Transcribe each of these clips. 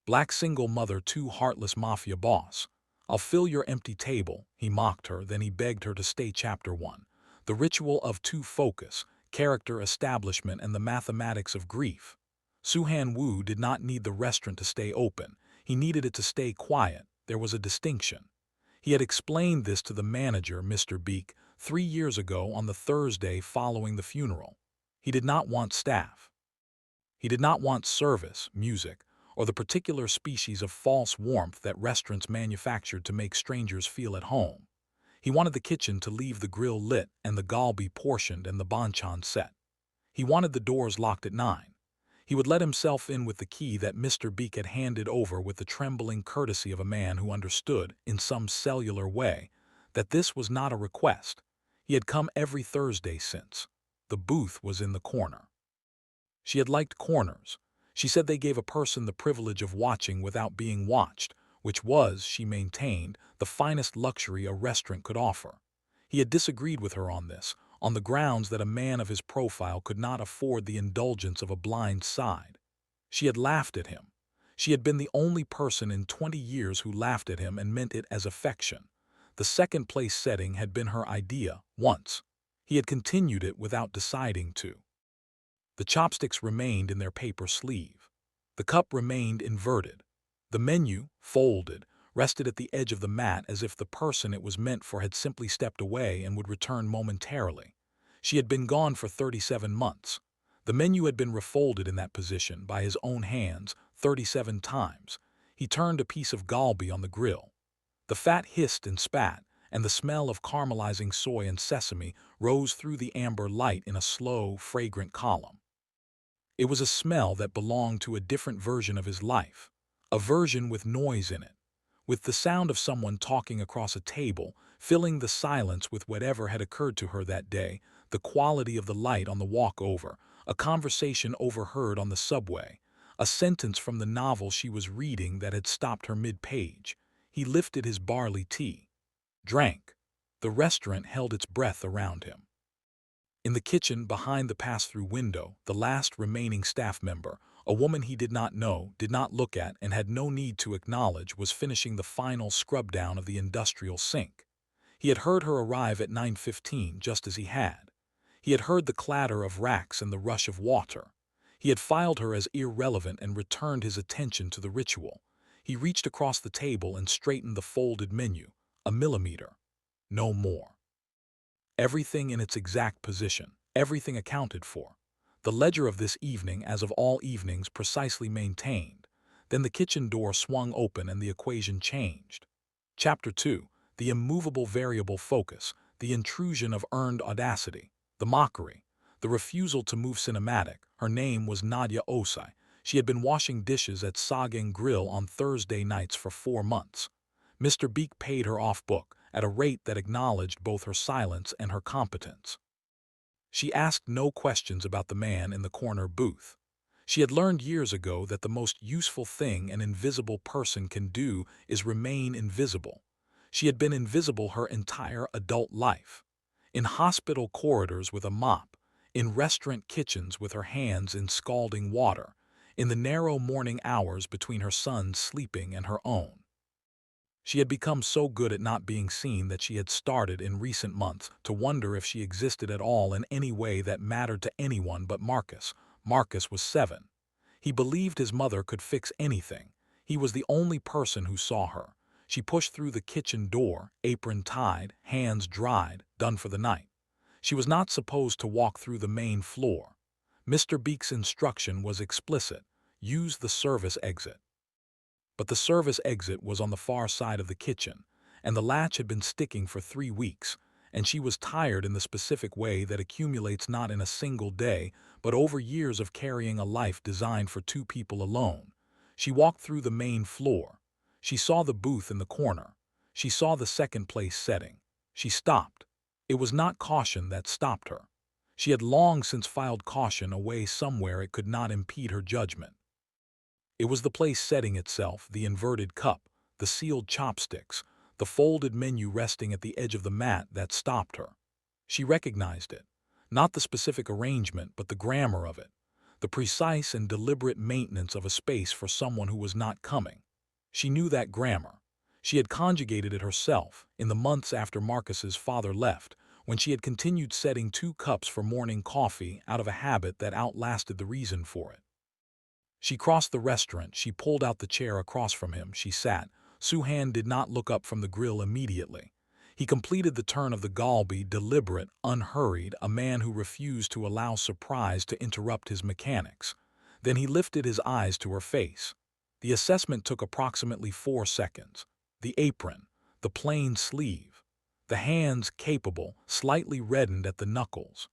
Black single mother, two heartless mafia boss. I'll fill your empty table, he mocked her, then he begged her to stay. Chapter 1. The ritual of two focus, character establishment and the mathematics of grief. Soo-Han Woo did not need the restaurant to stay open. He needed it to stay quiet. There was a distinction. He had explained this to the manager, Mr. Beek, 3 years ago on the Thursday following the funeral. He did not want staff. He did not want service, music, or the particular species of false warmth that restaurants manufactured to make strangers feel at home. He wanted the kitchen to leave the grill lit and the galbi portioned and the banchan set. He wanted the doors locked at 9. He would let himself in with the key that Mr. Beek had handed over with the trembling courtesy of a man who understood, in some cellular way, that this was not a request. He had come every Thursday since. The booth was in the corner. She had liked corners. She said they gave a person the privilege of watching without being watched, which was, she maintained, the finest luxury a restaurant could offer. He had disagreed with her on this, on the grounds that a man of his profile could not afford the indulgence of a blind side. She had laughed at him. She had been the only person in 20 years who laughed at him and meant it as affection. The second-place setting had been her idea, once. He had continued it without deciding to. The chopsticks remained in their paper sleeve. The cup remained inverted. The menu, folded, rested at the edge of the mat as if the person it was meant for had simply stepped away and would return momentarily. She had been gone for 37 months. The menu had been refolded in that position by his own hands 37 times. He turned a piece of galbi on the grill. The fat hissed and spat, and the smell of caramelizing soy and sesame rose through the amber light in a slow, fragrant column. It was a smell that belonged to a different version of his life, a version with noise in it, with the sound of someone talking across a table, filling the silence with whatever had occurred to her that day, the quality of the light on the walk over, a conversation overheard on the subway, a sentence from the novel she was reading that had stopped her mid-page. He lifted his barley tea, drank. The restaurant held its breath around him. In the kitchen, behind the pass-through window, the last remaining staff member, a woman he did not know, did not look at, and had no need to acknowledge, was finishing the final scrub-down of the industrial sink. He had heard her arrive at 9:15, just as he had. He had heard the clatter of racks and the rush of water. He had filed her as irrelevant and returned his attention to the ritual. He reached across the table and straightened the folded menu, a millimeter. No more. Everything in its exact position, everything accounted for. The ledger of this evening, as of all evenings, precisely maintained. Then the kitchen door swung open and the equation changed. Chapter 2. The immovable variable focus, the intrusion of earned audacity, the mockery, the refusal to move cinematic. Her name was Nadia Osai. She had been washing dishes at Soo-Han Grill on Thursday nights for 4 months. Mr. Beek paid her off book, at a rate that acknowledged both her silence and her competence. She asked no questions about the man in the corner booth. She had learned years ago that the most useful thing an invisible person can do is remain invisible. She had been invisible her entire adult life. In hospital corridors with a mop, in restaurant kitchens with her hands in scalding water, in the narrow morning hours between her son's sleeping and her own. She had become so good at not being seen that she had started in recent months to wonder if she existed at all in any way that mattered to anyone but Marcus. Marcus was 7. He believed his mother could fix anything. He was the only person who saw her. She pushed through the kitchen door, apron tied, hands dried, done for the night. She was not supposed to walk through the main floor. Mr. Beek's instruction was explicit: use the service exit. But the service exit was on the far side of the kitchen, and the latch had been sticking for 3 weeks, and she was tired in the specific way that accumulates not in a single day, but over years of carrying a life designed for 2 people alone. She walked through the main floor. She saw the booth in the corner. She saw the second-place setting. She stopped. It was not caution that stopped her. She had long since filed caution away somewhere it could not impede her judgment. It was the place setting itself, the inverted cup, the sealed chopsticks, the folded menu resting at the edge of the mat that stopped her. She recognized it. Not the specific arrangement, but the grammar of it. the precise and deliberate maintenance of a space for someone who was not coming. She knew that grammar. She had conjugated it herself in the months after Marcus's father left, when she had continued setting 2 cups for morning coffee out of a habit that outlasted the reason for it. She crossed the restaurant, she pulled out the chair across from him, she sat. Soo-Han did not look up from the grill immediately. He completed the turn of the galbi, deliberate, unhurried, a man who refused to allow surprise to interrupt his mechanics. Then he lifted his eyes to her face. The assessment took approximately 4 seconds. The apron, the plain sleeve, the hands capable, slightly reddened at the knuckles.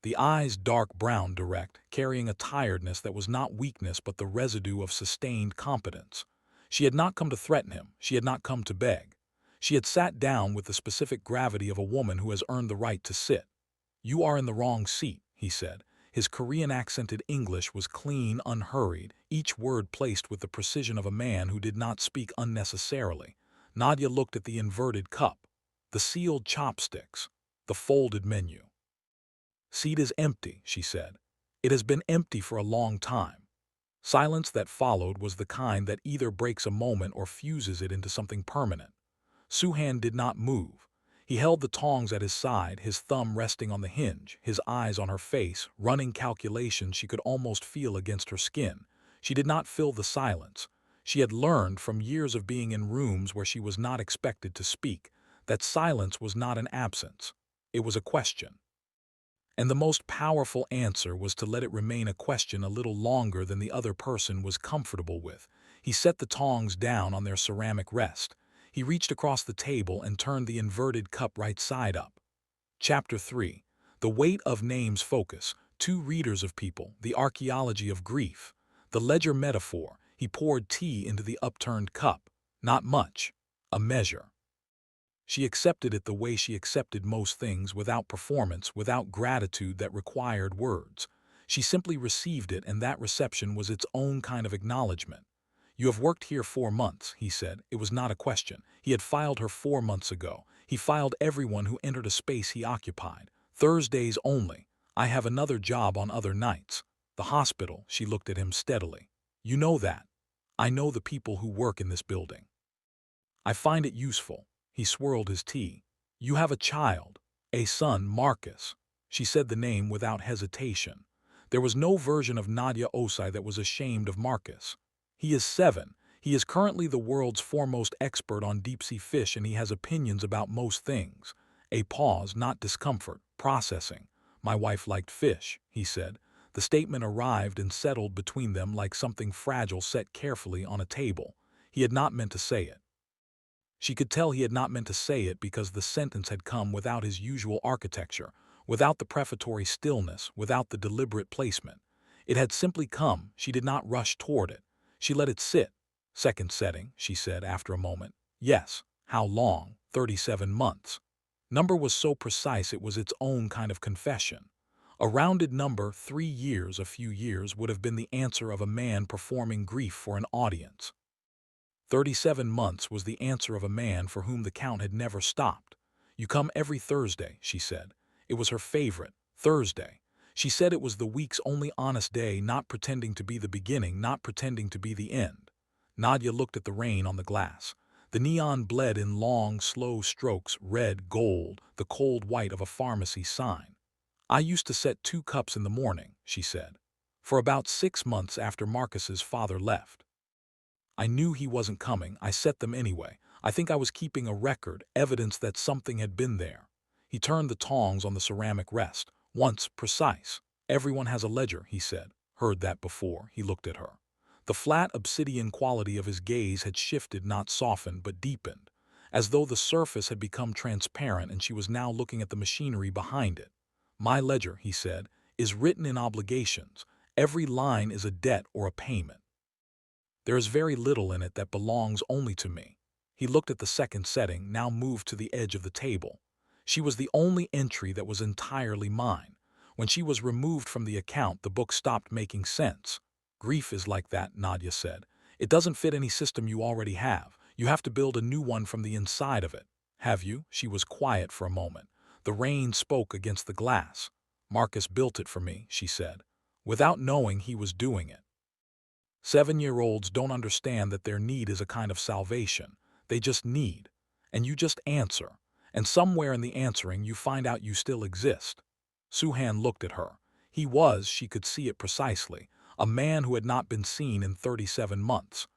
The eyes dark brown, direct, carrying a tiredness that was not weakness but the residue of sustained competence. She had not come to threaten him, she had not come to beg. She had sat down with the specific gravity of a woman who has earned the right to sit. "You are in the wrong seat," he said. His Korean-accented English was clean, unhurried, each word placed with the precision of a man who did not speak unnecessarily. Nadia looked at the inverted cup, the sealed chopsticks, the folded menu. "Seat is empty," she said. "It has been empty for a long time." Silence that followed was the kind that either breaks a moment or fuses it into something permanent. Soo-Han did not move. He held the tongs at his side, his thumb resting on the hinge, his eyes on her face, running calculations she could almost feel against her skin. She did not fill the silence. She had learned from years of being in rooms where she was not expected to speak that silence was not an absence. It was a question. And the most powerful answer was to let it remain a question a little longer than the other person was comfortable with. He set the tongs down on their ceramic rest. He reached across the table and turned the inverted cup right side up. Chapter 3. The Weight of Names Focus. 2 readers of people. The archaeology of grief. The ledger metaphor. He poured tea into the upturned cup. Not much. A measure. She accepted it the way she accepted most things, without performance, without gratitude that required words. She simply received it, and that reception was its own kind of acknowledgement. "You have worked here 4 months," he said. It was not a question. He had filed her 4 months ago. He filed everyone who entered a space he occupied. "Thursdays only. I have another job on other nights." "The hospital," she looked at him steadily. "You know that. I know the people who work in this building. I find it useful." He swirled his tea. "You have a child, a son, Marcus." She said the name without hesitation. There was no version of Nadia Osai that was ashamed of Marcus. "He is 7. He is currently the world's foremost expert on deep-sea fish, and he has opinions about most things." A pause, not discomfort, processing. "My wife liked fish," he said. The statement arrived and settled between them like something fragile set carefully on a table. He had not meant to say it. She could tell he had not meant to say it because the sentence had come without his usual architecture, without the prefatory stillness, without the deliberate placement. It had simply come. She did not rush toward it. She let it sit. "Second setting," she said after a moment. "Yes." "How long?" 37 months. Number was so precise it was its own kind of confession. A rounded number, 3 years, a few years, would have been the answer of a man performing grief for an audience. 37 months was the answer of a man for whom the count had never stopped. "You come every Thursday," she said. It was her favorite, Thursday. She said it was the week's only honest day, not pretending to be the beginning, not pretending to be the end. Nadia looked at the rain on the glass. The neon bled in long, slow strokes, red, gold, the cold white of a pharmacy sign. "I used to set 2 cups in the morning," she said, "for about 6 months after Marcus's father left. I knew he wasn't coming. I set them anyway. I think I was keeping a record, evidence that something had been there." He turned the tongs on the ceramic rest. "Once, precise. Everyone has a ledger," he said. "Heard that before." He looked at her. The flat obsidian quality of his gaze had shifted, not softened, but deepened, as though the surface had become transparent and she was now looking at the machinery behind it. "My ledger," he said, "is written in obligations. Every line is a debt or a payment. There is very little in it that belongs only to me." He looked at the second setting, now moved to the edge of the table. "She was the only entry that was entirely mine. When she was removed from the account, the book stopped making sense." "Grief is like that," Nadia said. "It doesn't fit any system you already have. You have to build a new one from the inside of it." "Have you?" She was quiet for a moment. The rain spoke against the glass. "Marcus built it for me," she said. without knowing he was doing it. 7-year-olds don't understand that their need is a kind of salvation. They just need. And you just answer. And somewhere in the answering you find out you still exist. Soo-Han looked at her. He was, she could see it precisely, a man who had not been seen in 37 months.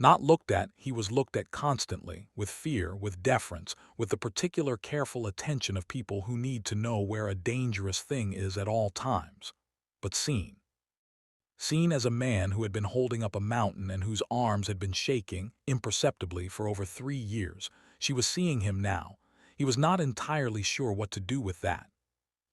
Not looked at, he was looked at constantly, with fear, with deference, with the particular careful attention of people who need to know where a dangerous thing is at all times. But seen. Seen as a man who had been holding up a mountain and whose arms had been shaking, imperceptibly, for over 3 years, she was seeing him now. He was not entirely sure what to do with that.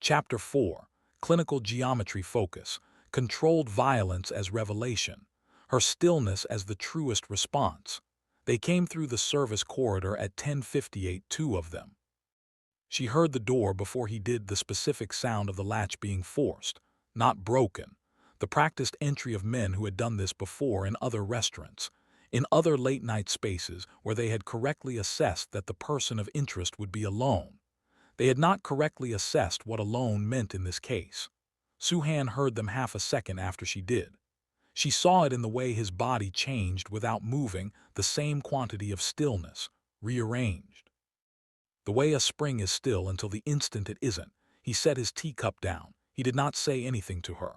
Chapter 4. Clinical Geometry Focus. Controlled Violence as Revelation. Her stillness as the truest response. They came through the service corridor at 10:58, two of them. She heard the door before he did, the specific sound of the latch being forced, not broken. The practiced entry of men who had done this before in other restaurants, in other late-night spaces where they had correctly assessed that the person of interest would be alone. They had not correctly assessed what alone meant in this case. Soo-Han heard them half a second after she did. She saw it in the way his body changed without moving, the same quantity of stillness, rearranged. The way a spring is still until the instant it isn't. He set his teacup down. He did not say anything to her.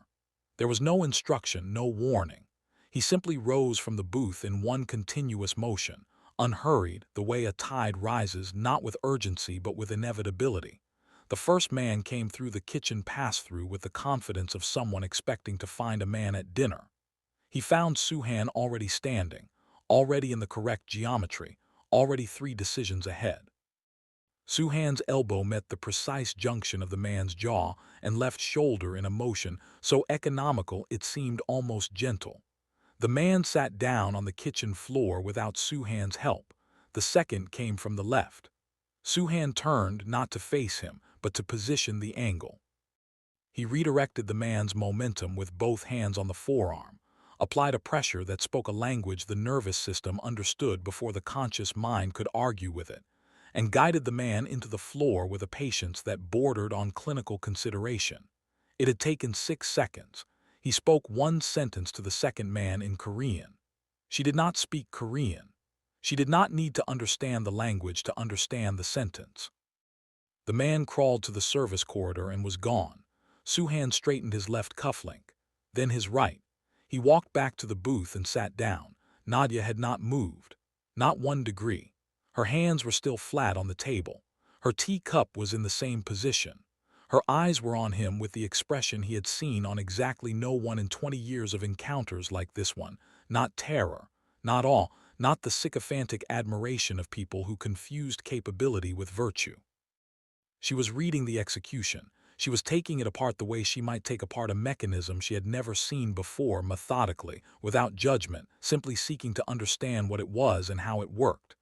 There was no instruction, no warning. He simply rose from the booth in one continuous motion, unhurried, the way a tide rises, not with urgency but with inevitability. The first man came through the kitchen pass-through with the confidence of someone expecting to find a man at dinner. He found Soo-Han already standing, already in the correct geometry, already 3 decisions ahead. Soo-Han's elbow met the precise junction of the man's jaw and left shoulder in a motion so economical it seemed almost gentle. The man sat down on the kitchen floor without Soo-Han's help. The second came from the left. Soo-Han turned not to face him, but to position the angle. He redirected the man's momentum with both hands on the forearm, applied a pressure that spoke a language the nervous system understood before the conscious mind could argue with it, and guided the man into the floor with a patience that bordered on clinical consideration. It had taken 6 seconds. He spoke 1 sentence to the second man in Korean. She did not speak Korean. She did not need to understand the language to understand the sentence. The man crawled to the service corridor and was gone. Soo-Han straightened his left cufflink, then his right. He walked back to the booth and sat down. Nadia had not moved, not 1 degree. Her hands were still flat on the table. Her teacup was in the same position. Her eyes were on him with the expression he had seen on exactly no one in 20 years of encounters like this one. Not terror, not awe, not the sycophantic admiration of people who confused capability with virtue. She was reading the execution. She was taking it apart the way she might take apart a mechanism she had never seen before, methodically, without judgment, simply seeking to understand what it was and how it worked.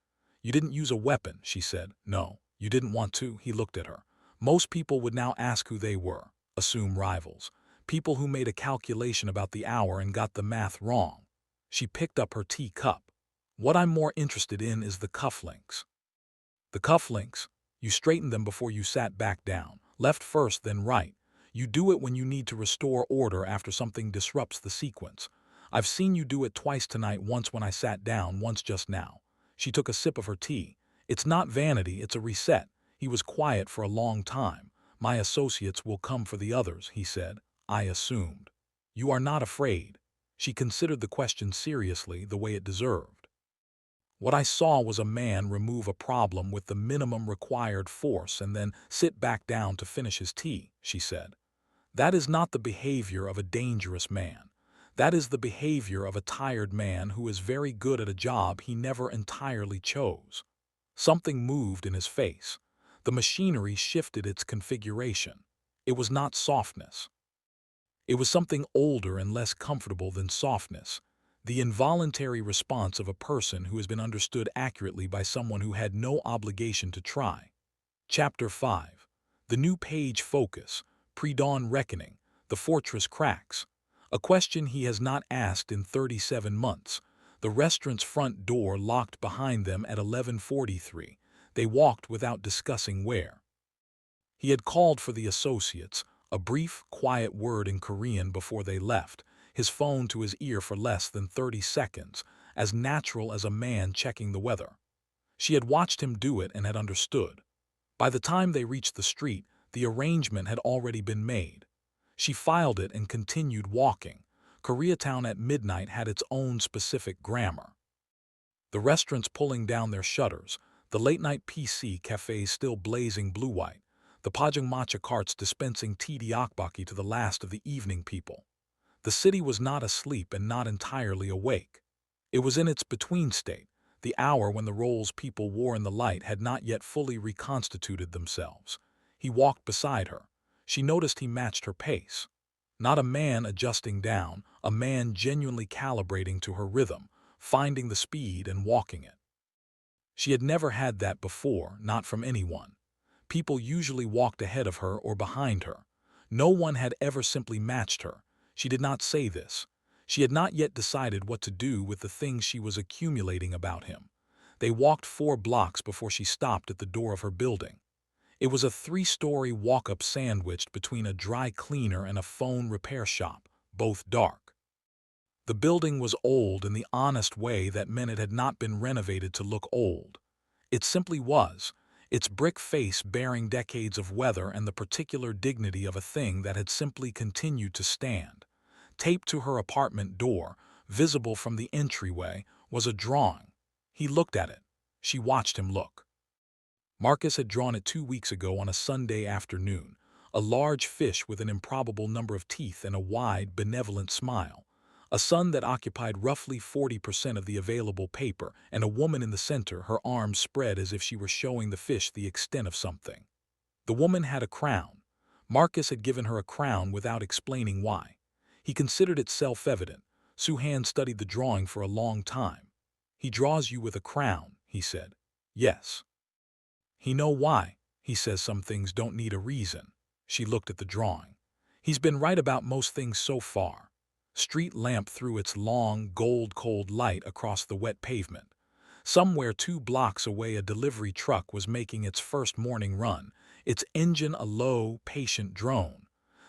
"You didn't use a weapon," she said. "No, you didn't want to." He looked at her. Most people would now ask who they were, assume rivals, people who made a calculation about the hour and got the math wrong. She picked up her teacup. "What I'm more interested in is the cufflinks." "The cufflinks? You straightened them before you sat back down. Left first, then right. You do it when you need to restore order after something disrupts the sequence. I've seen you do it twice tonight, once when I sat down, once just now." She took a sip of her tea. "It's not vanity, it's a reset." He was quiet for a long time. "My associates will come for the others," he said. "I assumed." "You are not afraid?" She considered the question seriously, the way it deserved. "What I saw was a man remove a problem with the minimum required force and then sit back down to finish his tea," she said. "That is not the behavior of a dangerous man. That is the behavior of a tired man who is very good at a job he never entirely chose." Something moved in his face. The machinery shifted its configuration. It was not softness. It was something older and less comfortable than softness. The involuntary response of a person who has been understood accurately by someone who had no obligation to try. Chapter 5. The New Page Focus. Pre-dawn reckoning. The fortress cracks. A question he has not asked in 37 months. The restaurant's front door locked behind them at 11:43. They walked without discussing where. He had called for the associates, A brief, quiet word in Korean before they left, his phone to his ear for less than 30 seconds, as natural as a man checking the weather. She had watched him do it and had understood. By the time they reached the street, the arrangement had already been made. She filed it and continued walking. Koreatown at midnight had its own specific grammar. The restaurants pulling down their shutters, the late-night PC cafes still blazing blue-white, the pajang matcha carts dispensing tea diakbaki to the last of the evening people. The city was not asleep and not entirely awake. It was in its between state, the hour when the roles people wore in the light had not yet fully reconstituted themselves. He walked beside her. She noticed he matched her pace. Not a man adjusting down, a man genuinely calibrating to her rhythm, finding the speed and walking it. She had never had that before, not from anyone. People usually walked ahead of her or behind her. No one had ever simply matched her. She did not say this. She had not yet decided what to do with the things she was accumulating about him. They walked 4 blocks before she stopped at the door of her building. It was a 3-story walk-up sandwiched between a dry cleaner and a phone repair shop, both dark. The building was old in the honest way that meant it had not been renovated to look old. It simply was, its brick face bearing decades of weather and the particular dignity of a thing that had simply continued to stand. Taped to her apartment door, visible from the entryway, was a drawing. He looked at it. She watched him look. Marcus had drawn it 2 weeks ago on a Sunday afternoon, a large fish with an improbable number of teeth and a wide, benevolent smile, a sun that occupied roughly 40% of the available paper, and a woman in the center, her arms spread as if she were showing the fish the extent of something. The woman had a crown. Marcus had given her a crown without explaining why. He considered it self-evident. Soo-Han studied the drawing for a long time. "He draws you with a crown," he said. "Yes." "He know why. He says some things don't need a reason." She looked at the drawing. "He's been right about most things so far." Street lamp threw its long, gold-cold light across the wet pavement. Somewhere 2 blocks away a delivery truck was making its first morning run, its engine a low, patient drone.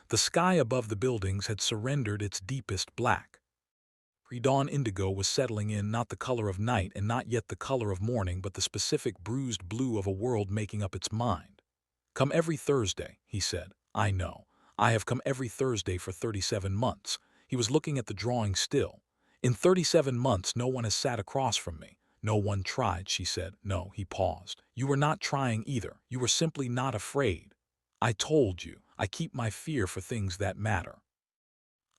The sky above the buildings had surrendered its deepest black. Pre-dawn indigo was settling in, not the color of night and not yet the color of morning, but the specific bruised blue of a world making up its mind. "Come every Thursday," he said. "I know. I have come every Thursday for 37 months. He was looking at the drawing still. "In 37 months no one has sat across from me. No one tried," she said. "No," he paused. "You were not trying either. You were simply not afraid. I told you, I keep my fear for things that matter."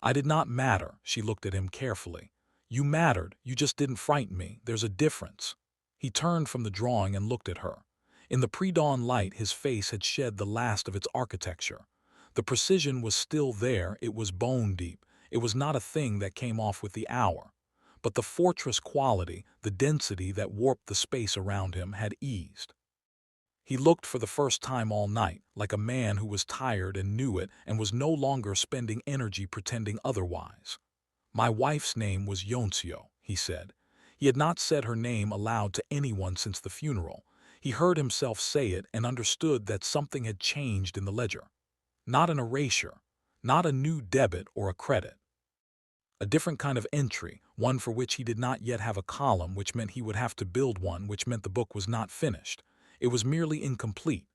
"I did not matter," she looked at him carefully. "You mattered, you just didn't frighten me. There's a difference." He turned from the drawing and looked at her. In the pre-dawn light his face had shed the last of its architecture. The precision was still there, it was bone deep. It was not a thing that came off with the hour. But the fortress quality, the density that warped the space around him, had eased. He looked for the first time all night, like a man who was tired and knew it and was no longer spending energy pretending otherwise. "My wife's name was Yonseo," he said. He had not said her name aloud to anyone since the funeral. He heard himself say it and understood that something had changed in the ledger. Not an erasure, not a new debit or a credit. A different kind of entry, one for which he did not yet have a column, which meant he would have to build one, which meant the book was not finished. It was merely incomplete.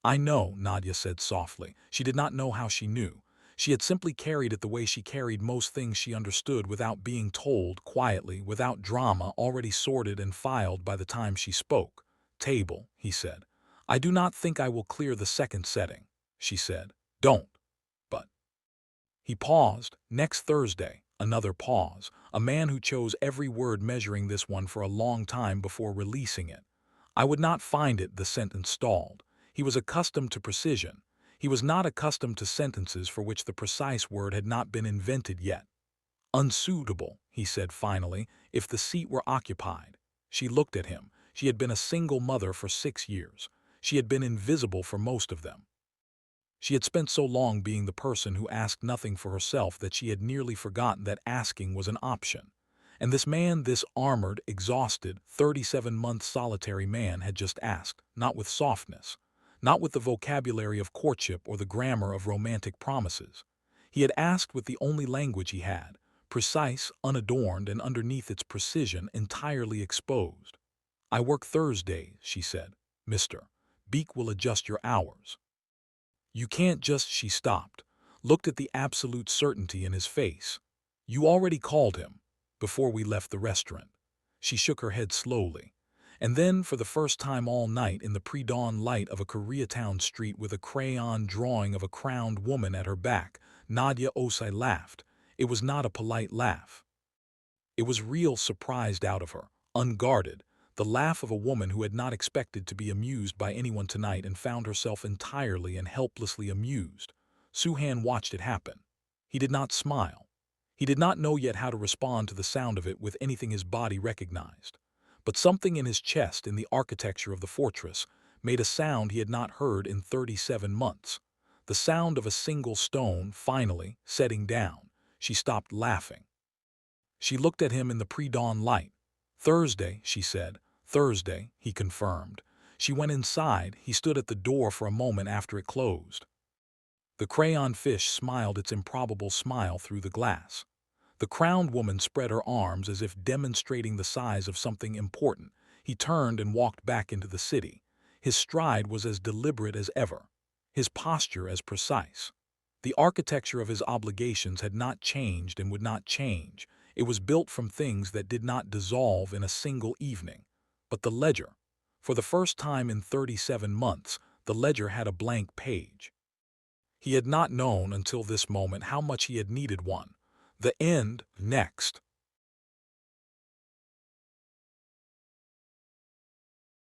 "I know," Nadia said softly. She did not know how she knew. She had simply carried it the way she carried most things she understood, without being told, quietly, without drama, already sorted and filed by the time she spoke. "Table," he said. "I do not think I will clear the second setting," she said. "Don't." "But—" He paused. "Next Thursday." Another pause. A man who chose every word, measuring this one for a long time before releasing it. "I would not find it," the sentence stalled. He was accustomed to precision. He was not accustomed to sentences for which the precise word had not been invented yet. "Unsuitable," he said finally, "if the seat were occupied." She looked at him. She had been a single mother for 6 years. She had been invisible for most of them. She had spent so long being the person who asked nothing for herself that she had nearly forgotten that asking was an option. And this man, this armored, exhausted, 37-month solitary man, had just asked, not with softness, not with the vocabulary of courtship or the grammar of romantic promises. He had asked with the only language he had, precise, unadorned, and underneath its precision entirely exposed. "I work Thursdays," she said. "Mr. Beak will adjust your hours. You can't just—" She stopped, looked at the absolute certainty in his face. "You already called him, before we left the restaurant." She shook her head slowly. And then, for the first time all night, in the pre-dawn light of a Koreatown street with a crayon drawing of a crowned woman at her back, Nadia Osei laughed. It was not a polite laugh. It was real, surprised out of her, unguarded, the laugh of a woman who had not expected to be amused by anyone tonight and found herself entirely and helplessly amused. Soo-Han watched it happen. He did not smile. He did not know yet how to respond to the sound of it with anything his body recognized. But something in his chest, in the architecture of the fortress, made a sound he had not heard in 37 months. The sound of a single stone finally setting down. She stopped laughing. She looked at him in the pre-dawn light. "Thursday," she said. "Thursday," he confirmed. She went inside. He stood at the door for a moment after it closed. The crayon fish smiled its improbable smile through the glass. The crowned woman spread her arms as if demonstrating the size of something important. He turned and walked back into the city. His stride was as deliberate as ever, his posture as precise. The architecture of his obligations had not changed and would not change. It was built from things that did not dissolve in a single evening. But the ledger, for the first time in 37 months, the ledger had a blank page. He had not known until this moment how much he had needed one. The end, next.